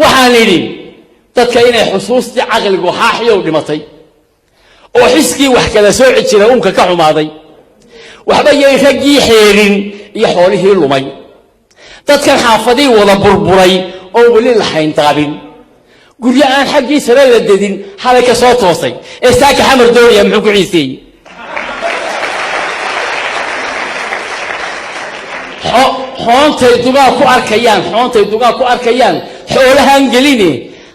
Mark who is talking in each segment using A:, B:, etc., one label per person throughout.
A: waxaan idhi dadka inay xusuustii caqligu xaaxiyow dhimatay oo xiskii wax kala sooci jira uunka ka xumaaday waxba yay raggii xeerin iyo xoolihii lumay dadkan xaafadii wada burburay oo weli lahayn daabin guryo aan xaggii sare la dedin xalay ka soo toosay ee saaka xamar doonaya muxuu ku ciiseeyey xoontay dugaa ku arkayaan xoolahan geline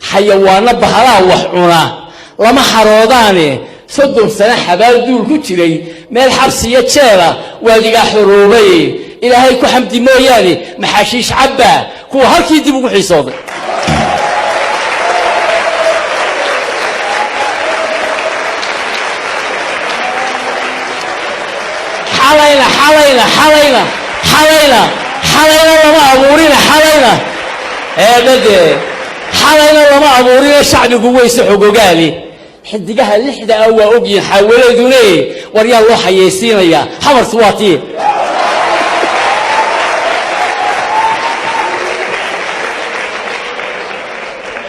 A: xayawaano bahalaha wax cuna lama xaroodaane 30 sano xabaal duul ku jiray meel xabsiyo jeela waadigaa xuruubay ilaahay ku xamdi mooyaane maxaashiish cabba kuwa halkii dib ugu xiisooday حلينا لما أبورينا حلينا لما أبورينا الشعب قويس حقوقالي حدقها اللحدة أو أبين حاولوا دوني وريا الله حيسينا يا حمر صواتي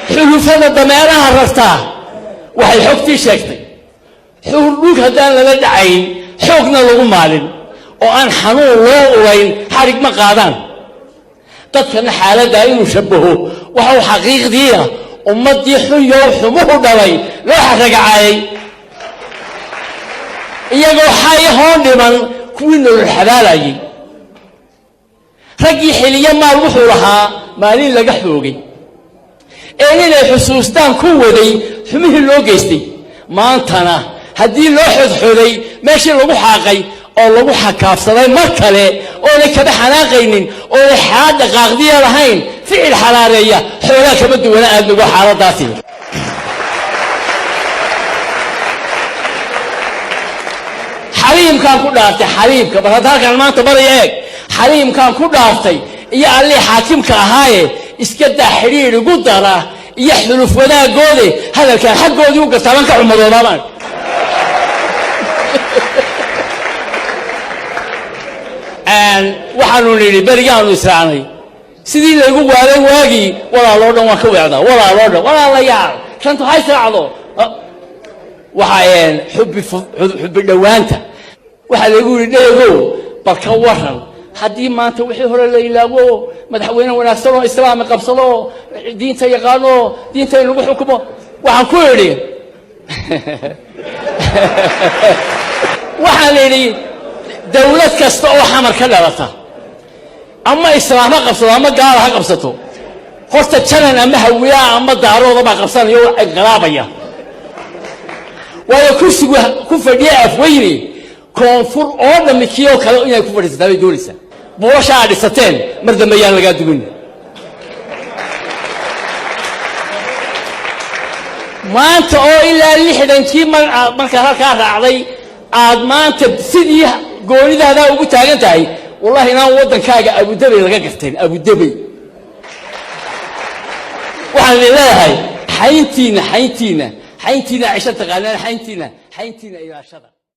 A: حلوفنا ضميرها رفتاه وحي حكتي شكتي حلوك هدان لنا دعين حقنا لغو مالين وأن حنون لو وين حرق ما قادان dadkana xaaladda inuu shabaho waxa xaqiiqdiina ummadii xun iyo xumuhu dhalay loo xaragacay iyagoo xay hoon dhiman kuwii nolol xabaalayay raggii xiliya maal wuxuu lahaa maalin laga xoogay ee inay xusuustaan ku waday xumihii loo geystay maantana haddii loo xodxoday meeshii lagu xaaqay oo lagu xakaafsaday mar kale oo la kaba xanaaqaynin oo la xaad dhaqaaqdiya lahayn ficil xalaareeya xoolaha kaba duwana aad ugu xaaladaasi xariimkan ku dhaaftay xariimka baradakan maanta baday eeg xariimkan ku dhaaftay iyo alle xaakimka ahaaye iska daa xiriir ugu dara iyo xuluf wadaagooda hadalkan xaqoodii u gartaaban ka xumadoodaan waxaanu nidhi berigaanu israacnay sidii laygu waaday waagii walaaloo dhan waan ka weecdaa walaaloo dhan walaalayaal shanta hay saacdo waxaa xubbi dhowaanta waxaa laygu yidhi dheegow bal ka waran haddii maanta wixii hore la ilaawo madaxweyne wanaagsan oo islaami qabsado diinta yaqaano diinta in lagu xukumo waxaan ku idhi waxaan idhi dawlad kasta oo xamar ka dhalata ama islaam ha qabsato ama gaal ha qabsato horta janan ama hawiyaa ama daarooda baa qabsanaya oo inqilaabaya waayo kursigu ku fadhiya afweyne koonfur oo dhamikii oo kale inay ku fadhiisataa bay doonaysaa buulasha aad dhisateen mar dambe yaan lagaa dumin maanta oo ilaa 60kii markaa halkaa raacday aad maanta sidii goonidaada ugu taagan tahay wallahi inaan wadankaaga Abu Dhabi laga garteen Abu Dhabi waxaan leeyahay xayntiina عيشة تقالنا حينتينا ilaashada